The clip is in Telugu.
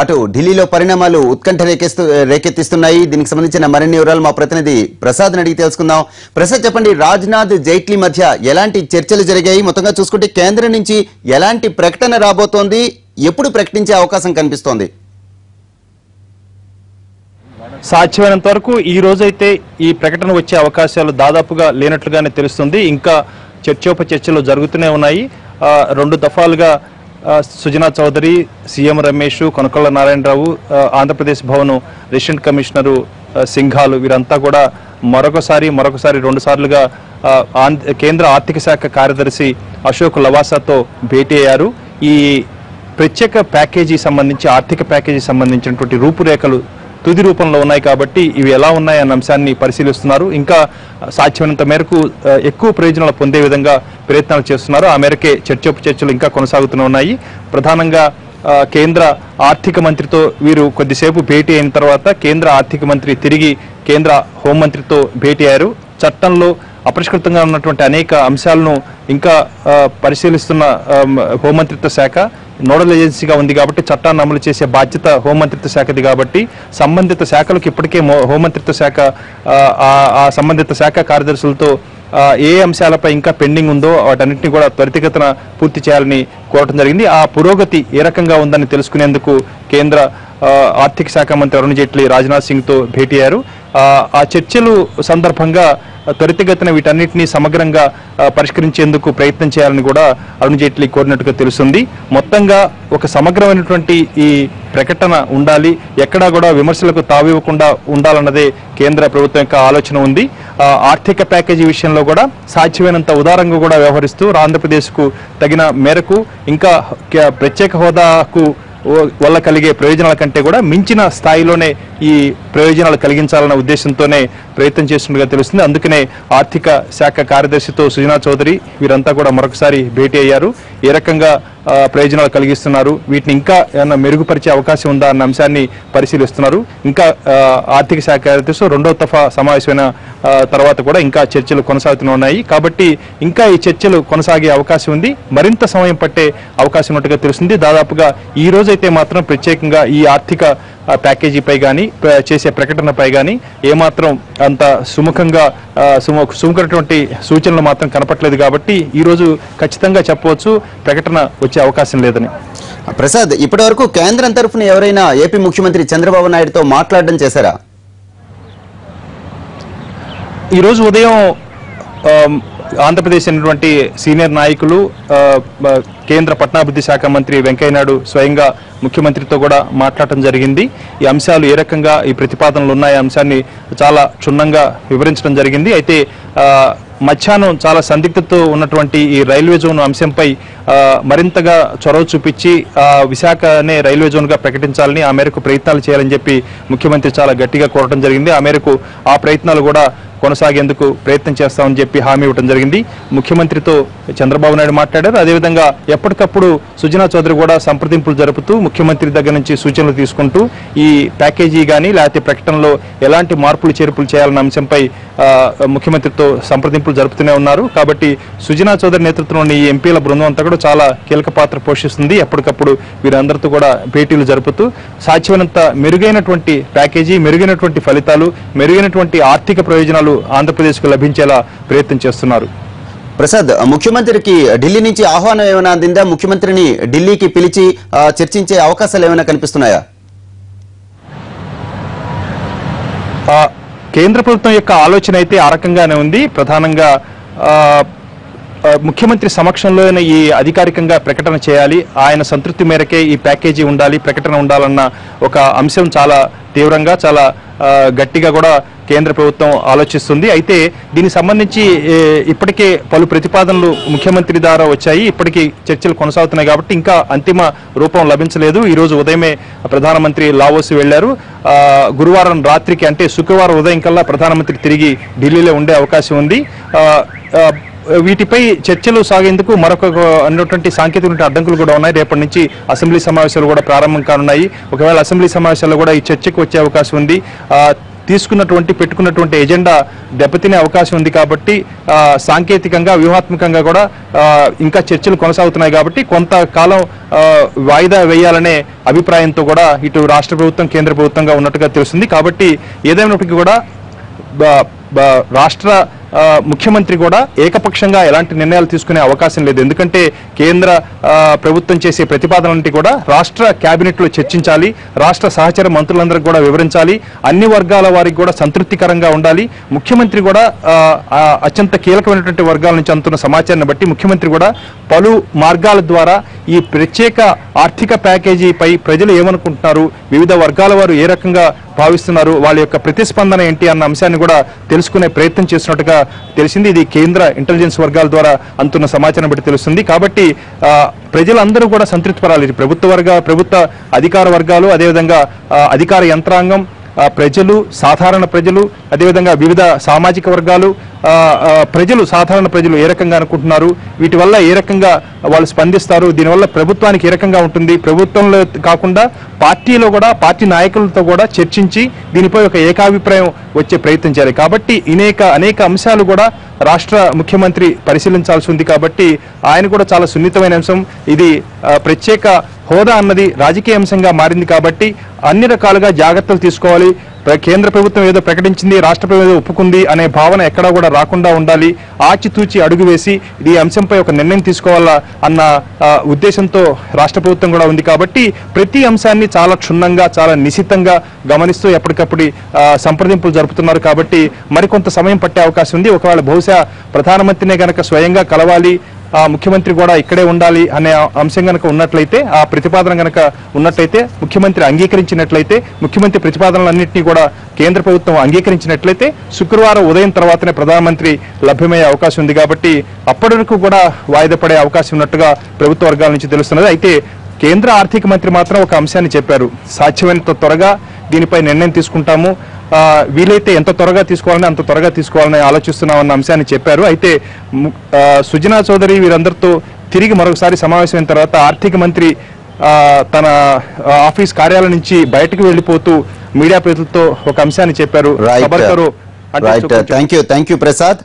అటు ఢిల్లీలో పరిణామాలు ఉత్కంఠ రేకెత్తిస్తున్నాయి. దీనికి సంబంధించిన మరిన్ని వివరాలు మా ప్రతినిధి ప్రసాద్ అడిగి తెలుసుకుందాం. ప్రసాద్, చెప్పండి, రాజ్నాథ్ జైట్లీ మధ్య ఎలాంటి చర్చలు జరిగాయి? మొత్తంగా చూసుకుంటే కేంద్రం నుంచి ఎలాంటి ప్రకటన రాబోతోంది? ఎప్పుడు ప్రకటించే అవకాశం కనిపిస్తోంది? సాధ్యమైనంత వరకు ఈ రోజైతే ఈ ప్రకటన వచ్చే అవకాశాలు దాదాపుగా లేనట్లుగానే తెలుస్తుంది. ఇంకా చర్చోపచర్చలు జరుగుతూనే ఉన్నాయి. 2 దఫాలుగా Sujana Chowdary, CM Ramesh, Konakalla Narayana Rao, Andhra Pradesh Bhavan resident commissioner సింఘాలు వీరంతా కూడా మరొకసారి 2 సార్లుగా కేంద్ర ఆర్థిక శాఖ కార్యదర్శి అశోక్ లవాసాతో భేటీ అయ్యారు. ఈ ప్రత్యేక ప్యాకేజీ సంబంధించి ఆర్థిక ప్యాకేజీ సంబంధించినటువంటి రూపురేఖలు తుది రూపంలో ఉన్నాయి కాబట్టి ఇవి ఎలా ఉన్నాయన్న అంశాన్ని పరిశీలిస్తున్నారు. ఇంకా సాధ్యమైనంత మేరకు ఎక్కువ ప్రయోజనాలు పొందే విధంగా ప్రయత్నాలు చేస్తున్నారు. ఆ మేరకే చర్చలు ఇంకా కొనసాగుతూనే ఉన్నాయి. ప్రధానంగా కేంద్ర ఆర్థిక మంత్రితో వీరు కొద్దిసేపు భేటీ అయిన తర్వాత కేంద్ర ఆర్థిక మంత్రి తిరిగి కేంద్ర హోంమంత్రితో భేటీ అయ్యారు. చట్టంలో అపరిష్కృతంగా ఉన్నటువంటి అనేక అంశాలను ఇంకా పరిశీలిస్తున్న హోంమంత్రిత్వ శాఖ నోడల్ ఏజెన్సీగా ఉంది కాబట్టి చట్టాన్ని అమలు చేసే బాధ్యత హోంమంత్రిత్వ శాఖది కాబట్టి సంబంధిత శాఖలకు ఇప్పటికే హోంమంత్రిత్వ శాఖ ఆ సంబంధిత శాఖ కార్యదర్శులతో ఏ అంశాలపై ఇంకా పెండింగ్ ఉందో వాటన్నింటినీ కూడా త్వరితగతిన పూర్తి చేయాలని కోరటం జరిగింది. ఆ పురోగతి ఏ రకంగా ఉందని తెలుసుకునేందుకు కేంద్ర ఆర్థిక శాఖ మంత్రి అరుణ్ జైట్లీ రాజ్నాథ్ సింగ్తో భేటీ అయ్యారు. ఆ చర్చలు సందర్భంగా త్వరితగతిన వీటన్నిటినీ సమగ్రంగా పరిష్కరించేందుకు ప్రయత్నం చేయాలని కూడా అరుణ్ జైట్లీ కోరినట్టుగా తెలుస్తుంది. మొత్తంగా ఒక సమగ్రమైనటువంటి ఈ ప్రకటన ఉండాలి, ఎక్కడా కూడా విమర్శలకు తావివ్వకుండా ఉండాలన్నదే కేంద్ర ప్రభుత్వం యొక్క ఆలోచన ఉంది. ఆర్థిక ప్యాకేజీ విషయంలో కూడా సాధ్యమైనంత ఉదారంగా కూడా వ్యవహరిస్తూ ఆంధ్రప్రదేశ్కు తగిన మేరకు ఇంకా ప్రత్యేక హోదాకు వల్ల కలిగే ప్రయోజనాల కంటే కూడా మించిన స్థాయిలోనే ఈ ప్రయోజనాలు కలిగించాలన్న ఉద్దేశంతోనే ప్రయత్నం చేస్తున్నట్టుగా తెలుస్తుంది. అందుకనే ఆర్థిక శాఖ కార్యదర్శితో సుజనా చౌదరి వీరంతా కూడా మరొకసారి భేటీ అయ్యారు. ఏ రకంగా ప్రయోజనాలు కలిగిస్తున్నారు, వీటిని ఇంకా ఏమైనా మెరుగుపరిచే అవకాశం ఉందా అన్న అంశాన్ని పరిశీలిస్తున్నారు. ఇంకా ఆర్థిక శాఖ కార్యదర్శి 2వ దఫా సమావేశమైన తర్వాత కూడా ఇంకా చర్చలు కొనసాగుతూనే ఉన్నాయి. కాబట్టి ఇంకా ఈ చర్చలు కొనసాగే అవకాశం ఉంది. మరింత సమయం పట్టే అవకాశం ఉన్నట్టుగా తెలుస్తుంది. దాదాపుగా ఈ రోజైతే మాత్రం ప్రత్యేకంగా ఈ ఆర్థిక ప్యాకేజీపై కానీ చేసే ప్రకటనపై కానీ ఏమాత్రం అంత సుముఖమైనటువంటి సూచనలు మాత్రం కనపట్లేదు. కాబట్టి ఈ రోజు ఖచ్చితంగా చెప్పవచ్చు ప్రకటన వచ్చే అవకాశం లేదని. ప్రసాద్, ఇప్పటి వరకు కేంద్రం తరఫున ఎవరైనా ఏపీ ముఖ్యమంత్రి చంద్రబాబు నాయుడుతో మాట్లాడడం చేశారా? ఈరోజు ఉదయం ఆంధ్రప్రదేశ్ అయినటువంటి సీనియర్ నాయకులు కేంద్ర పట్టణాభివృద్ధి శాఖ మంత్రి వెంకయ్యనాయుడు స్వయంగా ముఖ్యమంత్రితో కూడా మాట్లాడటం జరిగింది. ఈ అంశాలు ఏ రకంగా ఈ ప్రతిపాదనలు ఉన్నాయి అంశాన్ని చాలా క్షుణ్ణంగా వివరించడం జరిగింది. అయితే మధ్యాహ్నం చాలా సందిగ్ధతతో ఉన్నటువంటి ఈ రైల్వే జోన్ అంశంపై మరింతగా చొరవ చూపించి విశాఖనే రైల్వే జోన్గా ప్రకటించాలని ఆ మేరకు ప్రయత్నాలు చేయాలని చెప్పి ముఖ్యమంత్రి చాలా గట్టిగా కోరటం జరిగింది. ఆ మేరకు ఆ ప్రయత్నాలు కూడా కొనసాగేందుకు ప్రయత్నం చేస్తామని చెప్పి హామీ ఇవ్వడం జరిగింది. ముఖ్యమంత్రితో చంద్రబాబు నాయుడు మాట్లాడారు. అదేవిధంగా ఎప్పటికప్పుడు సుజనా చౌదరి కూడా సంప్రదింపులు జరుపుతూ ముఖ్యమంత్రి దగ్గర నుంచి సూచనలు తీసుకుంటూ ఈ ప్యాకేజీ కానీ లేకపోతే ప్రకటనలో ఎలాంటి మార్పులు చేర్పులు చేయాలన్న అంశంపై ముఖ్యమంత్రితో సంప్రదింపులు జరుపుతూనే ఉన్నారు. కాబట్టి సుజనా చౌదరి నేతృత్వంలోని ఈ ఎంపీల బృందం అంతా కూడా చాలా కీలక పాత్ర పోషిస్తుంది. ఎప్పటికప్పుడు వీరందరితో కూడా భేటీలు జరుపుతూ సాధ్యమైనంత మెరుగైనటువంటి ప్యాకేజీ, మెరుగైనటువంటి ఫలితాలు, మెరుగైనటువంటి ఆర్థిక ప్రయోజనాలు ఆంధ్రప్రదేశ్కు లభించేలా ప్రయత్నం చేస్తున్నారు. ప్రసాద్, ముఖ్యమంత్రికి ఢిల్లీ నుంచి ఆహ్వానం ఏమైనా అందిందా? ముఖ్యమంత్రిని ఢిల్లీకి పిలిచి చర్చించే అవకాశాలు ఏమైనా కనిపిస్తున్నాయా? కేంద్ర ప్రభుత్వం యొక్క ఆలోచన అయితే ఆ రకంగానే ఉంది. ప్రధానంగా ముఖ్యమంత్రి సమక్షంలోనే ఈ అధికారికంగా ప్రకటన చేయాలి, ఆయన సంతృప్తి మేరకే ఈ ప్యాకేజీ ఉండాలి, ప్రకటన ఉండాలన్న ఒక అంశం చాలా తీవ్రంగా చాలా గట్టిగా కూడా కేంద్ర ప్రభుత్వం ఆలోచిస్తుంది. అయితే దీనికి సంబంధించి ఇప్పటికే పలు ప్రతిపాదనలు ముఖ్యమంత్రి ద్వారా వచ్చాయి. ఇప్పటికీ చర్చలు కొనసాగుతున్నాయి కాబట్టి ఇంకా అంతిమ రూపం లభించలేదు. ఈ రోజు ఉదయమే ప్రధానమంత్రి లావోస్ వెళ్లారు. గురువారం రాత్రికి అంటే శుక్రవారం ఉదయం కల్లా ప్రధానమంత్రి తిరిగి ఢిల్లీలో ఉండే అవకాశం ఉంది. వీటిపై చర్చలు సాగేందుకు మరొక అన్నటువంటి సాంకేతిక అడ్డంకులు కూడా ఉన్నాయి. రేపటి నుంచి అసెంబ్లీ సమావేశాలు కూడా ప్రారంభం కానున్నాయి. ఒకవేళ అసెంబ్లీ సమావేశాల్లో కూడా ఈ చర్చకు వచ్చే అవకాశం ఉంది. పెట్టుకున్నటువంటి ఎజెండా దెబ్బతినే అవకాశం ఉంది కాబట్టి సాంకేతికంగా వ్యూహాత్మకంగా కూడా ఇంకా చర్చలు కొనసాగుతున్నాయి కాబట్టి కొంతకాలం వాయిదా వేయాలనే అభిప్రాయంతో కూడా ఇటు రాష్ట్ర ప్రభుత్వం కేంద్ర ప్రభుత్వంగా ఉన్నట్టుగా తెలుస్తుంది. కాబట్టి ఏదైనప్పటికీ కూడా రాష్ట్ర ముఖ్యమంత్రి కూడా ఏకపక్షంగా ఎలాంటి నిర్ణయాలు తీసుకునే అవకాశం లేదు. ఎందుకంటే కేంద్ర ప్రభుత్వం చేసే ప్రతిపాదనలన్నీ కూడా రాష్ట్ర కేబినెట్లో చర్చించాలి, రాష్ట్ర సహచర మంత్రులందరికీ కూడా వివరించాలి, అన్ని వర్గాల వారికి కూడా సంతృప్తికరంగా ఉండాలి. ముఖ్యమంత్రి కూడా అత్యంత కీలకమైనటువంటి వర్గాల నుంచి అందుతున్న సమాచారాన్ని బట్టి ముఖ్యమంత్రి కూడా పలు మార్గాల ద్వారా ఈ ప్రత్యేక ఆర్థిక ప్యాకేజీపై ప్రజలు ఏమనుకుంటున్నారు, వివిధ వర్గాల వారు ఏ రకంగా భావిస్తున్నారు, వాళ్ళ యొక్క ప్రతిస్పందన ఏంటి అన్న అంశాన్ని కూడా తెలుసుకునే ప్రయత్నం చేస్తున్నట్టుగా తెలిసింది. ఇది కేంద్ర ఇంటెలిజెన్స్ వర్గాల ద్వారా అందుతున్న సమాచారం బట్టి తెలుస్తుంది. కాబట్టి ప్రజలందరూ కూడా సంతృప్తి పడాలి. ప్రభుత్వ అధికార వర్గాలు, అదేవిధంగా అధికార యంత్రాంగం, ప్రజలు, సాధారణ ప్రజలు, అదేవిధంగా వివిధ సామాజిక వర్గాలు, సాధారణ ప్రజలు ఏ రకంగా అనుకుంటున్నారు, వీటి వల్ల ఏ రకంగా వాళ్ళు స్పందిస్తారు, దీనివల్ల ప్రభుత్వానికి ఏ రకంగా ఉంటుంది, ప్రభుత్వంలో కాకుండా పార్టీలో కూడా పార్టీ నాయకులతో కూడా చర్చించి దీనిపై ఒక ఏకాభిప్రాయం వచ్చే ప్రయత్నం చేయాలి. కాబట్టి అనేక అంశాలు కూడా రాష్ట్ర ముఖ్యమంత్రి పరిశీలించాల్సి ఉంది. కాబట్టి ఆయన కూడా చాలా సున్నితమైన అంశం ఇది. ప్రత్యేక హోదా అన్నది రాజకీయ అంశంగా మారింది కాబట్టి అన్ని రకాలుగా జాగ్రత్తలు తీసుకోవాలి. కేంద్ర ప్రభుత్వం ఏదో ప్రకటించింది, రాష్ట్ర ప్రభుత్వం ఏదో ఒప్పుకుంది అనే భావన ఎక్కడా కూడా రాకుండా ఉండాలి. ఆచితూచి అడుగు వేసి ఈ అంశంపై ఒక నిర్ణయం తీసుకోవాలా అన్న ఉద్దేశంతో రాష్ట్ర ప్రభుత్వం కూడా ఉంది. కాబట్టి ప్రతి అంశాన్ని చాలా క్షుణ్ణంగా, చాలా నిశితంగా గమనిస్తూ ఎప్పటికప్పుడు సంప్రదింపులు జరుపుతున్నారు. కాబట్టి మరికొంత సమయం పట్టే అవకాశం ఉంది. ఒకవేళ బహుశా ప్రధానమంత్రినే గనక స్వయంగా కలవాలి, ముఖ్యమంత్రి కూడా ఇక్కడే ఉండాలి అనే అంశం గనక ఉన్నట్లయితే, ఆ ప్రతిపాదన గనక ఉన్నట్లయితే, ముఖ్యమంత్రి అంగీకరించినట్లయితే, ముఖ్యమంత్రి ప్రతిపాదనలన్నింటినీ కూడా కేంద్ర ప్రభుత్వం అంగీకరించినట్లయితే శుక్రవారం ఉదయం తర్వాతనే ప్రధానమంత్రి లభ్యమయ్యే అవకాశం ఉంది. కాబట్టి అప్పటి వరకు కూడా వాయిదా పడే అవకాశం ఉన్నట్టుగా ప్రభుత్వ వర్గాల నుంచి తెలుస్తున్నది. అయితే కేంద్ర ఆర్థిక మంత్రి మాత్రం ఒక అంశాన్ని చెప్పారు, సాధ్యమైనంత త్వరగా దీనిపై నిర్ణయం తీసుకుంటాము, వీలైతే ఎంత త్వరగా తీసుకోవాలని అంత త్వరగా తీసుకోవాలని ఆలోచిస్తున్నామన్న అంశాన్ని చెప్పారు. అయితే సుజనా చౌదరి వీరందరితో తిరిగి మరొకసారి సమావేశమైన తర్వాత ఆర్థిక మంత్రి తన ఆఫీస్ కార్యాలయం నుంచి బయటకు వెళ్లిపోతూ మీడియా ప్రతినిధులతో ఒక అంశాన్ని చెప్పారు. Thank you Prasad.